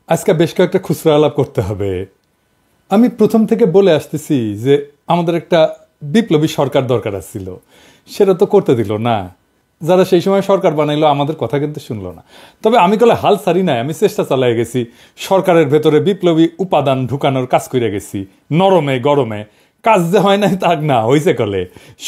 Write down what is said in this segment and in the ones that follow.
আজকে বেশ কয়েকটা খুচরা আলাপ করতে হবে। আমি প্রথম থেকে বলে আসতেছি যে আমাদের একটা বিপ্লবী সরকার দরকার ছিল, সেটা তো করতে দিল না। যারা সেই সময় সরকার বানাইলো আমাদের কথা কিন্তু শুনলো না। তবে আমি কলে হাল ছাড়ি নাই, আমি চেষ্টা চালাই গেছি, সরকারের ভেতরে বিপ্লবী উপাদান ঢুকানোর কাজ করে গেছি। নরমে গরমে কাজ যে হয় নাই তা না, হয়েছে কলে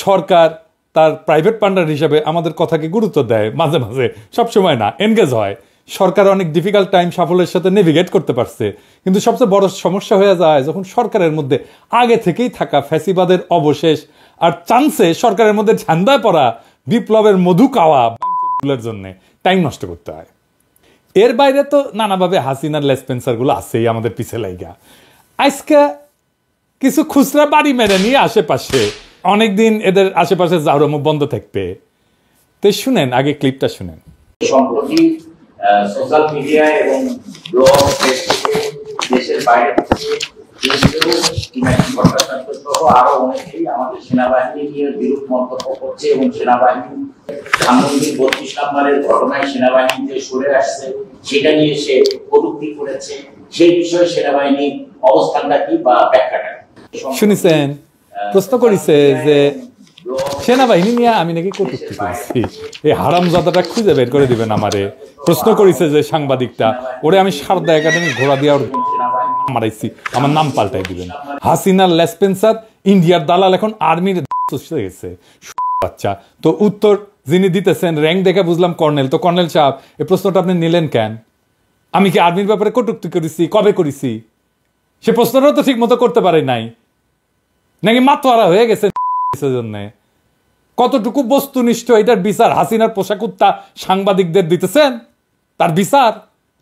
সরকার তার প্রাইভেট পান্ডার হিসাবে আমাদের কথাকে গুরুত্ব দেয়, মাঝে মাঝে, সবসময় না, এনগেজ হয়। সরকার অনেক ডিফিকাল্ট টাইম সাফল্যের সাথে নেভিগেট করতে পারছে, কিন্তু সবচেয়ে বড় সমস্যা হয়ে যায় যখন সরকারের মধ্যে আগে থেকেই থাকা ফ্যাসিবাদের অবশেষ আর চান্সে সরকারের মধ্যে ঝান্ডায় পড়া বিপ্লবের মধু খাওয়া জন্য টাইম নষ্ট করতে হয়। এর বাইরে তো নানাভাবে হাসিনার লেসপেন্সার গুলো আছেই আমাদের পিছে লাইগা। আজকে কিছু খুচরা বাড়ি মেরে নিয়ে আশেপাশে অনেকদিন এদের আশেপাশে জাউরামুখ বন্ধ থাকবে। তো শুনেন, আগে ক্লিপটা শুনেন। সম্প্রতি সোশ্যাল মিডিয়া এবং ব্লগ, ফেসবুকে দেশের বাইরে থেকে আরো অনেকেই আমাদের সেনাবাহিনী নিয়ে বিরূপ মন্তব্য করছে এবং সেনাবাহিনী ধানমন্ডির 32 নম্বরের ঘটনায় সেনাবাহিনী যে সরে আসছে সেটা নিয়ে সে কটূক্তি করেছে। সেই বিষয়ে সেনাবাহিনীর অবস্থানটা কি বা ব্যাখ্যাটা শুনেছেন? প্রশ্ন করেছে যে সেনাবাহিনী নিয়ে আমি নাকি কটূক্তি করেছি, এই হারামজাদাটা খুঁজে বের করে দিবেন আমারে। প্রশ্ন করেছে যে সাংবাদিকটা, ওরে আমি সারদা একাডেমি ঘোড়া দিয়ে মারাইছি, আমার নাম পাল্টাই দিবেন। হাসিনার লেসপেন্সার ইন্ডিয়ার দালাল এখন আর্মির গেছে বাচ্চা। তো উত্তর যিনি দিতেছেন র্যাঙ্ক দেখে বুঝলাম কর্নেল। তো কর্নেল সাহেব, এই প্রশ্নটা আপনি নিলেন কেন? আমি কি আর্মির ব্যাপারে কটূক্তি করেছি? কবে করেছি? সে প্রশ্নটাও তো ঠিক মতো করতে পারে নাই, নাকি মাতোয়ারা হয়ে গেছে জন্য? কতটুকু বস্তুনিষ্ঠ এটার বিচার হাসিনার পোশাকুত্তা সাংবাদিকদের দিতেছেন? তার বিচার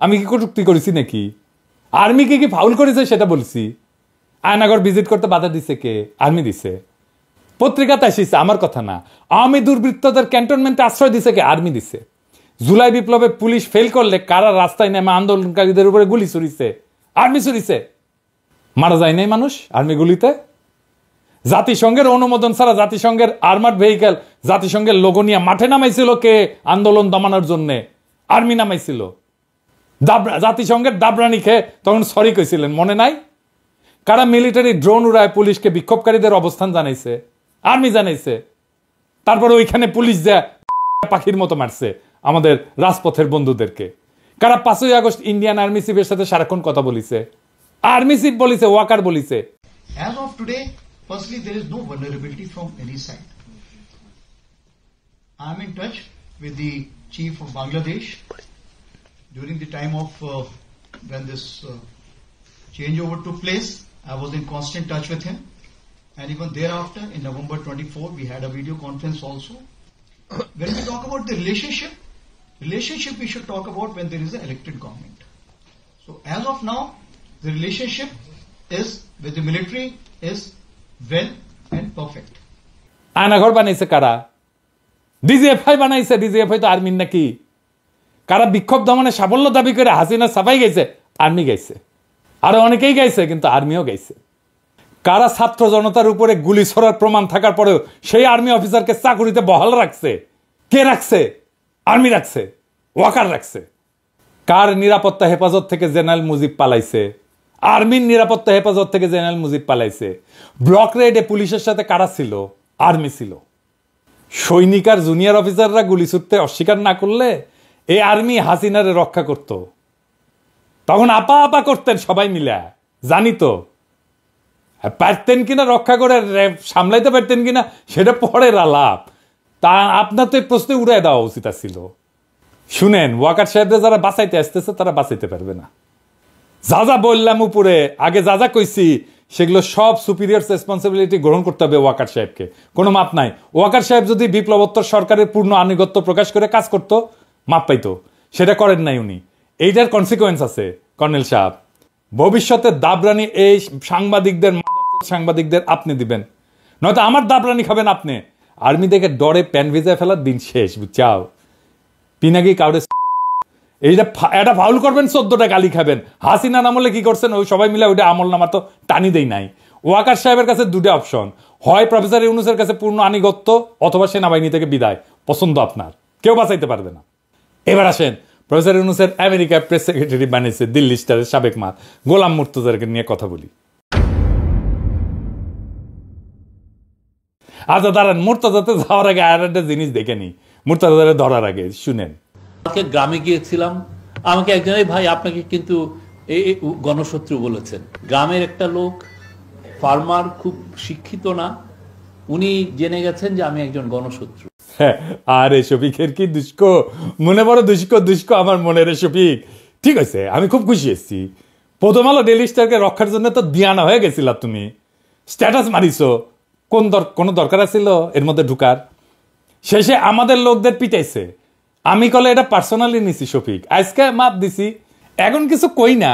আমি কি কটূক্তি করেছি নাকি? আর্মিকে কি ফাউল করেছে সেটা বলছি। আয়নাগর ভিজিট করতে বাধা দিছে কে? আর্মি দিছে। পত্রিকাতে আসিছে, আমার কথা না। আওয়ামী দুর্বৃত্তদের ক্যান্টনমেন্টে আশ্রয় দিছে কে? আর্মি দিছে। জুলাই বিপ্লবে পুলিশ ফেল করলে কারা রাস্তায় নেমে আন্দোলনকারীদের উপরে গুলি ছুড়িছে? আর্মি ছুড়িছে। মারা যায় নাই মানুষ আর্মি গুলিতে? জাতিসংঘের অনুমোদন ছাড়া জাতিসংঘের আর্মার্ড ভেহিকেল, জাতিসংঘের লোগো নিয়ে মাঠে নামাইছিল কে আন্দোলন দমানোর জন্য? আর্মি নামাইছিল। জাতিসংঘের দাবরানি খেয়ে তখন সরি কইছিলেন, মনে নাই? কারা মিলিটারি ড্রোন উড়ায় পুলিশকে বিক্ষোভকারীদের অবস্থান জানাইছে? আর্মি জানাইছে। তারপরে ওইখানে পুলিশ যা পাখির মতো মারছে আমাদের রাজপথের বন্ধুদেরকে। কারা 5ই আগস্ট ইন্ডিয়ান আর্মি চিফের সাথে সারাক্ষণ কথা বলিছে? আর্মি চিফ বলিছে, ওয়াকার বলিছে। As of today, firstly, there is no vulnerability from any side. I am in touch with the chief of Bangladesh during the time of when this changeover took place. I was in constant touch with him, and even thereafter, in November 24, we had a video conference also. When we talk about the relationship we should talk about when there is an elected government. So as of now, the relationship is with the military is well and perfect. Aynaghor বানাইছে কারা? DGFI বানাইছে। DGFI তো আর্মির নাকি? কারা বিক্ষোভ দমনে সাফল্য দাবি করে হাসিনা সাফাই গেছে? আর্মি গাইছে। আরো অনেকেই গাইছে, কিন্তু আর্মিও গাইছে। কারা ছাত্র জনতার উপরে গুলি ছোড়ার প্রমাণ থাকার পরেও সেই আর্মি অফিসারকে চাকুরিতে বহাল রাখছে? কে রাখছে? আর্মি রাখছে, ওয়াকার রাখছে। কার নিরাপত্তা হেফাজত থেকে জেনারেল মুজিব পালাইছে? আর্মির নিরাপত্তা হেফাজত থেকে জেনারেল মুজিব পালাইছে। ব্লক রেডে পুলিশের সাথে কারা ছিল? আর্মি ছিল। সৈনিক আর জুনিয়র অফিসাররা গুলি ছুটতে অস্বীকার না করলে এই আর্মি হাসিনারে রক্ষা করত। তখন আপা আপা করতেন সবাই মিলে, জানি তো। পারতেন কিনা রক্ষা করে সামলাইতে পারতেন কিনা সেটা পরের আলাপ। তা আপনার তো এই প্রশ্নে উড়াই দেওয়া উচিত ছিল। শুনেন, ওয়াকার সাহেবরা যারা বাঁচাইতে আসতেছে তারা বাঁচাইতে পারবে না। যা যা বললাম উপরে, আগে যা যা কইছি সেগুলো সব সুপিরিয়র রেসপন্সিবিলিটি গ্রহণ করতে হবে ওয়াকার সাহেবকে। কোনো মাপ নাই। ওয়াকার সাহেব যদি বিপ্লবোত্তর সরকারের পূর্ণ আনুগত্য প্রকাশ করে কাজ করত, মাপ পাইতো। সেটা করেন নাই উনি। এইটার কনসিকুয়েন্স আছে কর্নেল সাহেব। ভবিষ্যতে দাবরানি এই সাংবাদিকদের আপনি দিবেন, নয়তো আমার দাবরানি খাবেন আপনি। আর্মি দেখে ডরে প্যান ভিজায় ফেলার দিন শেষ, বুঝছাও? পিনাকি কাউরে এটা ফাউল করবেন, 14টা গালি খাবেন। হাসিনা আমলে কি করছেন ওই সবাই মিলে ওইটা আমল নামা তো টানি দেই নাই। ওয়াকার সাহেবের কাছে দুটো অপশন, হয় প্রফেসর ইউনূসের কাছে পূর্ণ আনুগত্য অথবা সেনাবাহিনী থেকে বিদায়। পছন্দ আপনার, কেউ বাঁচাইতে পারবে না। এবার আসেন, প্রফেসর ইউনূসের আমেরিকা প্রেস সেক্রেটারি বানিয়েছে দিল্লি স্টারের সাবেক মা গোলাম মুর্তজাকে নিয়ে কথা বলি। আচ্ছা দাঁড়ান, মুর্তজাতে যাওয়ার আগে আর একটা জিনিস দেখে নি, মুর্তজারে ধরার আগে শুনেন। গ্রামে গিয়েছিলাম, আমাকে একজন, ভাই আপনাকে কিন্তু গণশত্রু বলেছেন। গ্রামের একটা লোক, ফার্মার, খুব শিক্ষিত না, উনি জেনে গেছেন যে আমি একজন গণশত্রু। আরে শফিকের কি দুষ্ক, মনে বড় দুষ্ক আমার মনের শফিক। ঠিক আছে, আমি খুব খুশি এসেছি। প্রথম আলো ডেইলি স্টারকে রক্ষার জন্য তো দিয়ানা হয়ে গেছিল, তুমি স্ট্যাটাস মারিছো, কোনো দরকার ছিল এর মধ্যে ঢুকার? শেষে আমাদের লোকদের পিটাইছে, আমি কলে এটা পার্সোনালি নিছি শফিক, আজকে মাপ দিছি, এখন কিছু কই না,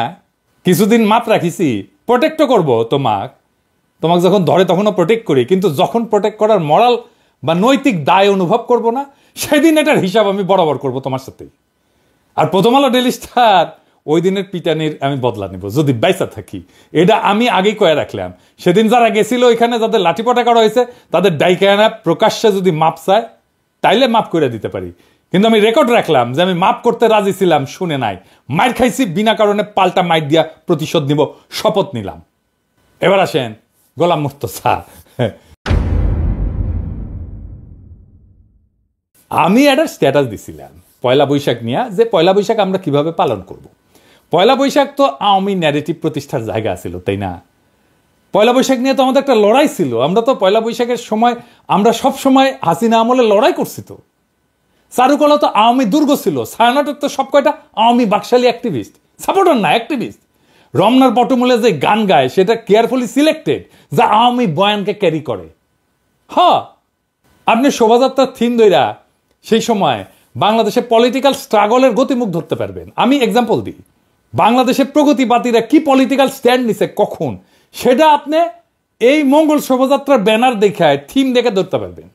কিছুদিন মাপ রাখিছি, প্রোটেক্টও করবো তোমাকে যখন ধরে তখনও প্রোটেক্ট করি, কিন্তু যখন প্রোটেক্ট করার মরাল বা নৈতিক দায় অনুভব করব না, সেদিন এটার হিসাব আমি বরাবর করব তোমার সাথেই। আর প্রথম আলো ডেইলি স্টার ওই দিনের পিটানির আমি বদলা নিব যদি বাইসা থাকি, এটা আমি আগেই কয়ে রাখলাম। সেদিন যারা গেছিল ওইখানে, যাদের লাঠিপটা করা হয়েছে, তাদের ডাইকানা প্রকাশ্যে যদি মাপ চায় তাইলে মাপ করে দিতে পারি, কিন্তু আমি রেকর্ড রাখলাম যে আমি মাপ করতে রাজি ছিলাম, শুনে নাই, মাইর খাইছি, বিনা কারণে পাল্টা মাইর দিয়া প্রতিশোধ নিব, শপথ নিলাম। এবার আসেন গোলাম মুর্তজা। আমি একটা স্ট্যাটাস দিছিলাম পয়লা বৈশাখ নিয়ে, যে পয়লা বৈশাখ আমরা কিভাবে পালন করব। পয়লা বৈশাখ তো আওয়ামী ন্যারেটিভ প্রতিষ্ঠার জায়গা ছিল, তাই না? পয়লা বৈশাখ নিয়ে তো আমাদের একটা লড়াই ছিল। আমরা তো পয়লা বৈশাখের সময় আমরা সব সময় হাসিনা আমলে লড়াই করছি। তো চারুকলা তো আওয়ামী দুর্গ ছিল, ছায়ানটের তো সব কয়টা আওয়ামী বাকশালী অ্যাক্টিভিস্ট, সাপোর্টার না অ্যাক্টিভিস্ট। রমনার পটমূলে যে গান গায় সেটা কেয়ারফুলি সিলেক্টেড, যা আওয়ামী বয়ানকে ক্যারি করে। হ্যাঁ, আপনি শোভাযাত্রার থিম দইরা সেই সময় বাংলাদেশে পলিটিক্যাল স্ট্রাগলের গতিমুখ ধরতে পারবেন। আমি এক্সাম্পল দিই, বাংলাদেশের প্রগতিবাদীরা কি পলিটিক্যাল স্ট্যান্ড নিছে কখন, সেটা আপনি এই মঙ্গল শোভাযাত্রার ব্যানার দেখায় থিম দেখে ধরতে পারবেন।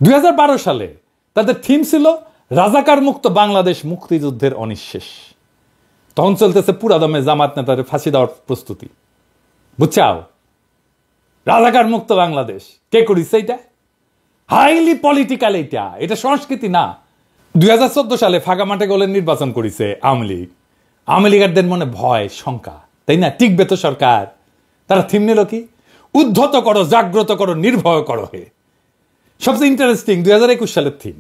2012 সালে তাদের থিম ছিল রাজাকার মুক্ত বাংলাদেশ, মুক্তিযুদ্ধের অনিঃশেষ। তখন চলতেছে পুরা দমে জামাত নেতারে ফাঁসি দেওয়ার প্রস্তুতি, বুঝছাও? রাজাকার মুক্ত বাংলাদেশ কে করিছে? এটা হাইলি পলিটিক্যাল, এটা সংস্কৃতি না। 2014 সালে ফাঁকা মাঠে গোলের নির্বাচন করেছে আওয়ামী লীগ। আওয়ামী লীগারদের মনে ভয় শঙ্কা, তাই না? টিকবে তো সরকার। তারা থিম নিল কি? উদ্ধত করো, জাগ্রত করো, নির্ভয় করো হে। সবচেয়ে ইন্টারেস্টিং 2021 সালের থিম।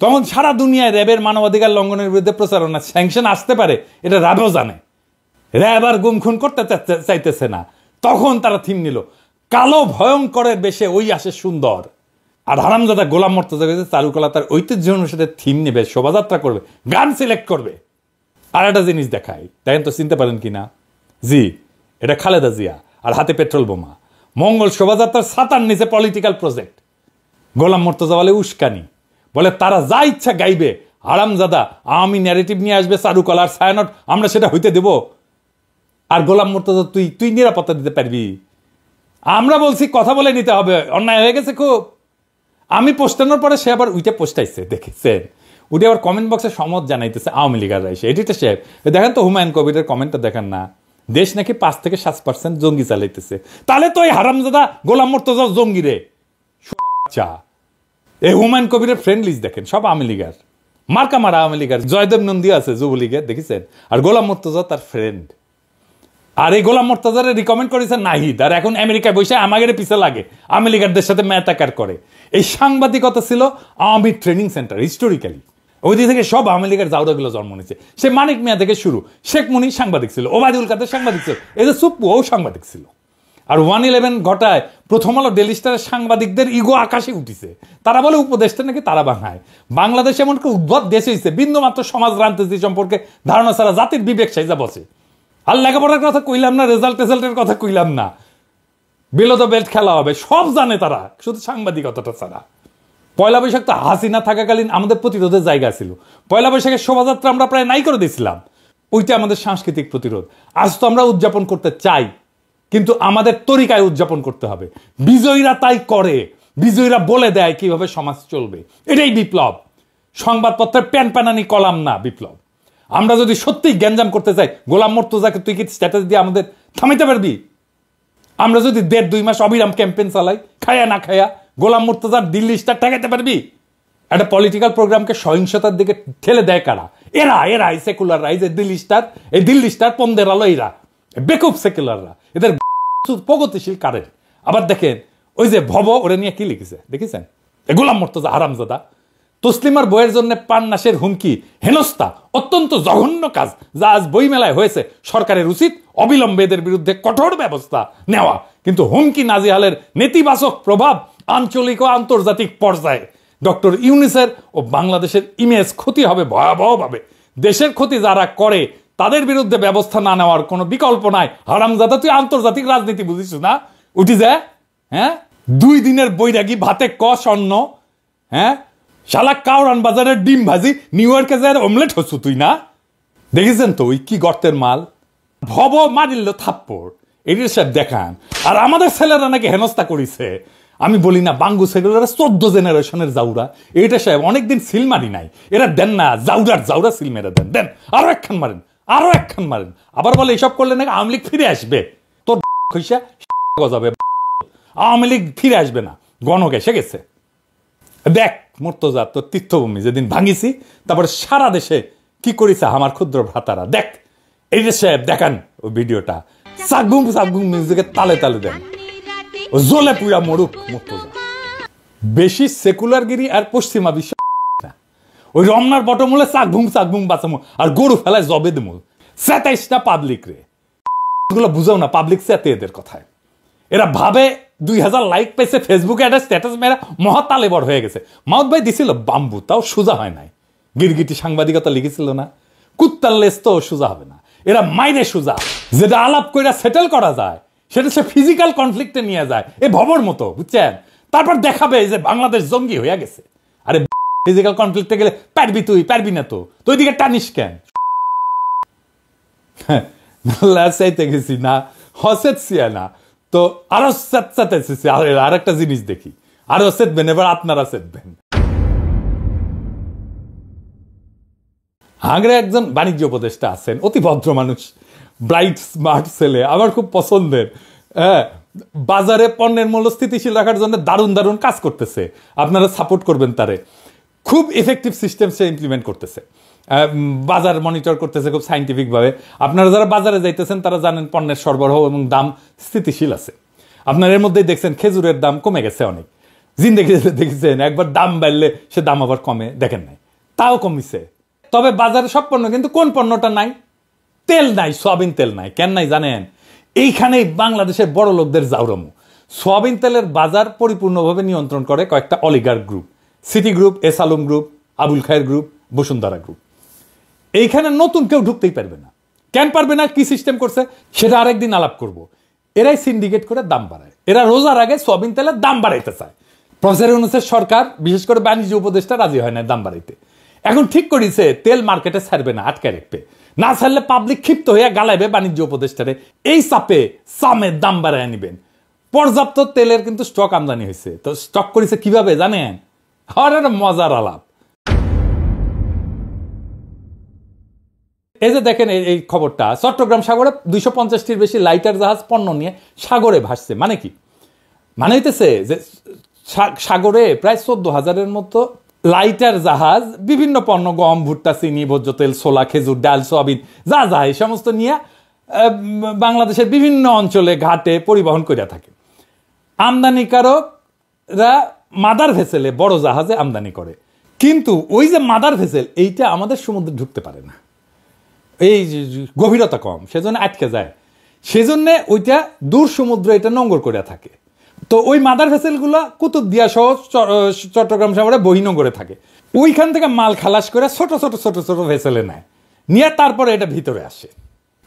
তখন সারা দুনিয়ায় র্যাবের মানবাধিকার লঙ্ঘনের বিরুদ্ধে প্রচারণা, স্যাংশন আসতে পারে, এটা র্যাবও জানে। র্যাব আর গুম খুন করতে চাইতেছে না, তখন তারা থিম নিল কালো ভয়ঙ্করের বেশে ওই আসে সুন্দর। আর হারামজাদা গোলাম মুর্তজা চারুকলা তার ঐতিহ্য অনুসারে থিম নেবে, শোভাযাত্রা করবে, গান সিলেক্ট করবে। আর একটা জিনিস দেখাই, দেখেন তো চিনতে পারেন কিনা? জি, এটা খালেদা জিয়া, আর হাতে পেট্রোল বোমা। মঙ্গল শোভাযাত্রার ছাতার নিচে পলিটিক্যাল প্রজেক্ট। গোলাম মুর্তজা বলে উস্কানি, বলে তারা যা ইচ্ছা গাইবে, হারামজাদা আওয়ামী ন্যারেটিভ নিয়ে আসবে, চারুকলা আর ছায়ানট আমরা সেটা হইতে দেব। আর গোলাম মুর্তজা তুই নিরাপত্তা দিতে পারবি? আমরা বলছি কথা বলে নিতে হবে, অন্যায় হয়ে গেছে খুব। আমি পোস্টানোর পরে সে আবার উইটে পোস্টাইছে, দেখেছেন? উঠে আবার কমেন্ট বক্সে সমত জানাইতেছে আওয়ামী লীগাররা এসে। এডিটর সাহেব দেখেন তো, হুমায়ুন কবিরের কমেন্টটা দেখেন না, দেশ নাকি 5 থেকে 7% জঙ্গি চালাইতেছে। তাহলে তো এই হারামজাদা গোলাম মুর্তজা জঙ্গি রে। আচ্ছা, এই হুমায়ুন কবিরের ফ্রেন্ড লিস্ট দেখেন, সব আওয়ামী লীগার, মার্কা মারা আওয়ামী লীগার। জয়দেব নন্দী আছে যুবলীগের, দেখেছেন? আর গোলাম মুর্তজা তার ফ্রেন্ড। আর এই গোলাম মুর্তজারে রিকমেন্ড করেছে নাহিদ, আর এখন আমেরিকায় বসে আমাদের পিছে লাগে, আওয়ামী লীগারদের সাথে ম্যাটাকার করে। এই সাংবাদিকতা ছিল আওয়ামী ট্রেনিং সেন্টার হিস্টোরিক্যালি। ওই দিক থেকে সব আওয়ামী লীগের জাউরাগুলো জন্ম নিয়েছে। সে মানিক মিয়া থেকে শুরু, শেখ মুনি সাংবাদিক ছিল, ওবায়দুল কাদের সাংবাদিক ছিল, এই যে সুপ্পু ও সাংবাদিক ছিল। আর 1/11 ঘটায় প্রথম আলো ডেইলি স্টারের সাংবাদিকদের ইগো আকাশে উঠিছে। তারা বলে উপদেশটা নাকি তারা বানায়। বাংলাদেশ এমন কি উদ্ভট দেশ হয়েছে, বিন্দুমাত্র সমাজ রাজনীতি সম্পর্কে ধারণা ছাড়া জাতির বিবেক সাইজা বসে। আর লেখাপড়ার কথা কইলাম না, রেজাল্টের কথা কইলাম না, বিলো দ্য বেল্ট খেলা হবে, সব জানে তারা, শুধু সাংবাদিকতাটা ছাড়া। পয়লা বৈশাখ তো হাসিনা থাকাকালীন আমাদের প্রতিরোধের জায়গা ছিল। পয়লা বৈশাখের শোভাযাত্রা আমরা প্রায় নাই করে দিয়েছিলাম, ওইটা আমাদের সাংস্কৃতিক প্রতিরোধ। আজ তো আমরা উদযাপন করতে চাই, কিন্তু আমাদের তরিকায় উদযাপন করতে হবে। বিজয়ীরা তাই করে, বিজয়ীরা বলে দেয় কিভাবে সমাজ চলবে। এটাই বিপ্লব, সংবাদপত্রের প্যানপ্যানানি কলাম না বিপ্লব। আমরা যদি সত্যি গ্যাঞ্জাম করতে চাই, গোলাম মুর্তজাকে তুই কি স্ট্যাটাস দিয়ে আমাদের থামাইতে পারবি? আমরা যদি 1.5-2 মাস অবিরাম ক্যাম্পেইন চালাই, খায়া না খায়া, গোলাম মুর্তজার দিল্লি স্টার ঠেকাইতে পারবি? একটা পলিটিক্যাল প্রোগ্রামকে সহিংসতার দিকে ঠেলে দেয় কারা? এরা এই সেকুলাররা, এই যে দিল্লি স্টার পন্দের আলো, এরা বেকুব সেকুলাররা, এদের প্রগতিশীল কারের। আবার দেখেন ওই যে ভব, ওরা নিয়ে কি লিখেছে দেখেছেন? গোলাম মুর্তজা হারামজাদা তসলিমার বইয়ের জন্য প্রাণনাশের হুমকি, হেনস্থা, অত্যন্ত জঘন্য কাজ যা আজ বইমেলায় হয়েছে। সরকারের উচিত অবিলম্বে এদের বিরুদ্ধে কঠোর ব্যবস্থা নেওয়া। কিন্তু হুমকি নাজিহালের নেতিবাচক প্রভাব আঞ্চলিক ও আন্তর্জাতিক পর্যায়ে ডক্টর ইউনূসের ও বাংলাদেশের ইমেজ ক্ষতি হবে ভয়াবহভাবে। দেশের ক্ষতি যারা করে তাদের বিরুদ্ধে ব্যবস্থা না নেওয়ার কোনো বিকল্প নাই। হারামজাদা, তুই আন্তর্জাতিক রাজনীতি বুঝিস না? উঠি যায়, হ্যাঁ? 2 দিনের বৈরাগী ভাতে ক স্বর্ণ, হ্যাঁ? শালা কাউরান বাজারের ডিম ভাজি নিউ ইয়র্কে যায় অমলেট হচ্ছু তুই না? দেখেছেন তো ওই কি গর্তের মাল? ভব মারিল থাপ্পড়, এটির সাহেব দেখান। আর আমাদের ছেলেরা নাকি হেনস্থা করিছে। আমি বলি না বাঙ্গু সেগুলোরা 14 জেনারেশনের জাউরা। এইটা সাহেব অনেকদিন সিল মারি নাই, এরা দেন না, জাউরা সিল মেরে দেন আরো একখান মারেন, আবার বলে এইসব করলে নাকি আওয়ামী লীগ ফিরে আসবে। তোর গজাবে, আওয়ামী লীগ ফিরে আসবে না, গণক এসে গেছে। দেখ মুর্তজা, তোর তীর্থভূমি যেদিন ভাঙিছি, তারপরে সারা দেশে কি করিছে আমার ক্ষুদ্র ভ্রাতারা। দেখ এই যে সাহেব দেখান ওই ভিডিওটা, সাগুম মিউজিকের তালে দেন, জ্বলে পুরা মরুক মুর্তজা। বেশি সেকুলারগিরি আর পশ্চিমা বিশ্ব ওই রমনার বটমূলে চাকভুম বাঁচামু আর গরু ফেলায় জবে দেমু। 27টা পাবলিক রে, এগুলো বুঝাও না, পাবলিক চেতে এদের কথায়। এরা ভাবে 2000 লাইক পেয়েছে ফেসবুকে, একটা স্ট্যাটাস মেরা মহাতালেবর হয়ে গেছে। মাউদ ভাই দিছিল বাম্বু, তাও সোজা হয় নাই। গিরগিটি সাংবাদিকতা লিখেছিল না, কুত্তার লেস তো সোজা হবে না। এরা মাইরে সোজা, যেটা আলাপ করে সেটেল করা যায় সেটা সে ফিজিক্যাল কনফ্লিক্টে নিয়ে যায়, এ ভবর মতো, বুঝছেন? তারপর দেখাবে যে বাংলাদেশ জঙ্গি হয়ে গেছে। আরে ফিজিক্যাল কনফ্লিক্টে গেলে পারবি না তো ওই দিকে টানিস কেন? চাইতে গেছি না, হসেছিয়া না তো আরো চাইতেছি। আর একটা জিনিস দেখি, আরো চেতবেন, এবার আপনারা চেতবেন। আগ্রা একজন বাণিজ্য উপদেষ্টা আছেন, অতি ভদ্র মানুষ, ব্রাইট স্মার্ট ছেলে, আমার খুব পছন্দের। হ্যাঁ, বাজারে পণ্যের মূল্য স্থিতিশীল রাখার জন্য দারুণ কাজ করতেছে। আপনারা সাপোর্ট করবেন তারে। খুব এফেক্টিভ সিস্টেম সে ইমপ্লিমেন্ট করতেছে, বাজার মনিটর করতেছে খুব সাইন্টিফিক ভাবে। আপনারা যারা বাজারে যাইতেছেন তারা জানেন পণ্যের সরবরাহ এবং দাম স্থিতিশীল আছে। আপনার এর মধ্যেই দেখছেন খেজুরের দাম কমে গেছে অনেক। জিন্দেগি দেখেছেন একবার দাম বাড়লে সে দাম আবার কমে, দেখেন নাই, তাও কমিছে। তবে বাজারে সব পণ্য, কিন্তু কোন পণ্যটা নাই? তেল নাই, সয়াবিন তেল নাই। কেন নাই জানেন? এইখানেই বাংলাদেশের বড় লোকদের জাউরামু। সয়াবিন তেলের বাজার পরিপূর্ণভাবে নিয়ন্ত্রণ করে কয়েকটা oligarch group, City group, S Alam group, Abul Khayer group, Bashundhara group. এইখানে নতুন কেউ ঢুকতেই পারবে না। কেন পারবে না? কি সিস্টেম করছে সেটা আরেকদিন আলাপ করব। এরাই সিন্ডিকেট করে দাম বাড়ায়। এরা রোজার আগে সয়াবিন তেলের দাম বাড়াইতে চায়। প্রফেসর ইউনূসের সরকার, বিশেষ করে বাণিজ্য উপদেষ্টা, রাজি হয় না দাম বাড়াইতে। এখন ঠিক করেছে তেল মার্কেটে ছাড়বে না, আটকে রাখবে। না ছাড়লে পাবলিক ক্ষিপ্ত হয়ে গালাইবে বাণিজ্য উপদেষ্টারে। এই চাপে সামের দাম বাড়ায় নিবেন। পর্যাপ্ত তেলের কিন্তু স্টক আমদানি হয়েছে। তো স্টক করেছে কিভাবে জানেন? আর মজার আলাপ। এই যে দেখেন এই খবরটা, চট্টগ্রাম সাগরে 250টির বেশি লাইটার জাহাজ পণ্য নিয়ে সাগরে ভাসছে। মানে কি? মানে হইতেছে যে সাগরে প্রায় 14,000-এর মতো লাইটার জাহাজ বিভিন্ন পণ্য, গম, ভুট্টা, চিনি, ভোজ্য তেল, ছোলা, খেজুর, ডাল, সয়াবিন, যা এই সমস্ত নিয়ে বাংলাদেশের বিভিন্ন অঞ্চলে ঘাটে পরিবহন করে থাকে। আমদানিকারকরা মাদার ভেসেলে, বড় জাহাজে আমদানি করে। কিন্তু ওই যে মাদার ভেসেল, এইটা আমাদের সমুদ্রে ঢুকতে পারে না, এই গভীরতা কম, সেজন্য আটকে যায়। সেজন্য ওইটা দূর সমুদ্র এটা নোঙ্গর করে থাকে। তো ওই মাদার ভেসেলগুলো কুতুবদিয়া সহ চট্টগ্রাম শহরে বহিনগরে থাকে। ওইখান থেকে মাল খালাস করে ছোট ছোট ভেসেলে নেয়, নিয়ে তারপরে এটা ভিতরে আসে।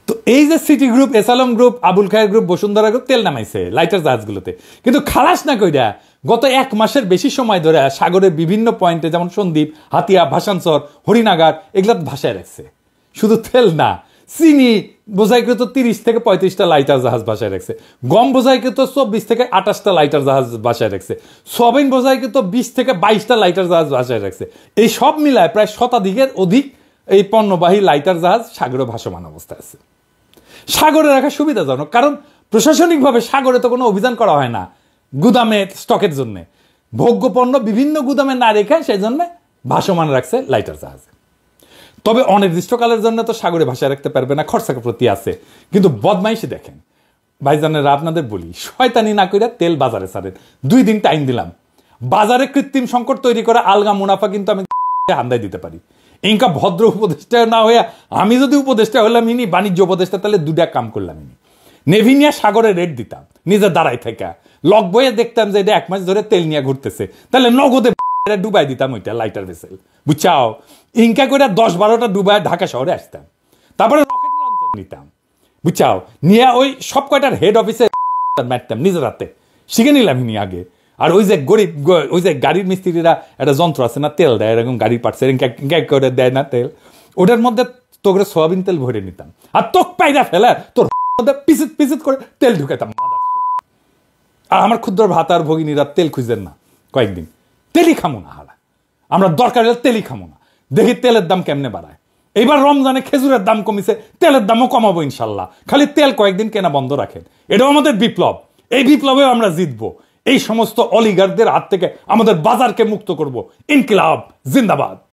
তো এই যে City group, S Alam group, Abul Khayer group, Bashundhara group তেল নামাইছে লাইটার জাহাজগুলোতে, কিন্তু খালাস না কইরা গত 1 মাসের বেশি সময় ধরে সাগরের বিভিন্ন পয়েন্টে, যেমন সন্দ্বীপ, হাতিয়া, ভাসানচর, হরিনাগার, এগুলো ভাসায় রাখছে। শুধু তেল না, চিনি বোঝাইকৃত 30 থেকে 35টা লাইটার জাহাজ ভাসায় রাখছে। গম বোঝাইকৃত 24 থেকে 28টা লাইটার জাহাজ ভাসায় রাখছে। সয়াবিন বোঝাইকৃত 20 থেকে 22টা লাইটার জাহাজ ভাসায় রাখছে। এই সব মিলায় প্রায় 100 অধিক এই পণ্যবাহী লাইটার জাহাজ সাগরে ভাসমান অবস্থায় আছে। সাগরে রাখা সুবিধাজনক, কারণ প্রশাসনিকভাবে সাগরে তো কোনো অভিযান করা হয় না গুদামে স্টকের জন্য। ভোগ্য পণ্য বিভিন্ন গুদামে না রেখে সেই জন্য ভাসমান রাখছে লাইটার জাহাজ। তবে অনির্দিষ্টকালের জন্য তো সাগরে ভাষায় রাখতে পারবে না, খরচা প্রতি আছে। কিন্তু বদমাইশি দেখেন ভাইজানেরা, আপনাদের বলি, শয়তানি না কইরা তেল বাজারে ছাড়েন। 2 দিন টাইম দিলাম, বাজারে কৃত্রিম সংকট তৈরি করে আলগা মুনাফা কিন্তু আমি হান্দাই দিতে পারি। ইনকা ভদ্র উপদেষ্টা না হইয়া আমি যদি উপদেষ্টা হইলাম ইনি বাণিজ্য উপদেষ্টা, তাহলে 2টা কাম করলাম। ইনি নেভি নিয়ে সাগরে রেট দিতাম, নিজে দাঁড়াই থেকে লক বয়ে দেখতাম যে এটা 1 মাস ধরে তেল নিয়ে ঘুরতেছে, তাহলে নগদে ডুবাই দিতাম ওইটা লাইটার ভেসেল, বুঝছাও। ইনকা করে 10-12টা ডুবাই ঢাকা শহরে আসতাম, তারপরে রকেট লঞ্চার নিতাম, বুঝছাও, নিয়ে ওই সব কয়টার হেড অফিসে মারতাম নিজের হাতে, শিখে নিলাম ইনি আগে। আর ওই যে গরিব, ওই যে গাড়ির মিস্ত্রিরা একটা যন্ত্র আছে না, তেল দেয় এরকম গাড়ির পার্টসে করে দেয় না তেল, ওটার মধ্যে তোকে সোয়াবিন তেল ভরে নিতাম, আর তোক পাইরা ফেলে তোর পিসিত পিসিত করে তেল ঢুকাইতাম। আর আমার ক্ষুদ্র ভাতার ভগিনীরা তেল খুঁজেন না কয়েকদিন, তেলই খামো না হারা, আমরা দরকার হলে তেলই খামো না, দেখি তেলের দাম কেমনে বাড়ায়। এইবার রমজানে খেজুরের দাম কমিছে, তেলের দামও কমাবো ইনশাল্লাহ, খালি তেল কয়েকদিন কেনা বন্ধ রাখেন। এটাও আমাদের বিপ্লব, এই বিপ্লবে আমরা জিতবো। এই সমস্ত অলিগারদের হাত থেকে আমাদের বাজারকে মুক্ত করব। ইনকিলাব জিন্দাবাদ।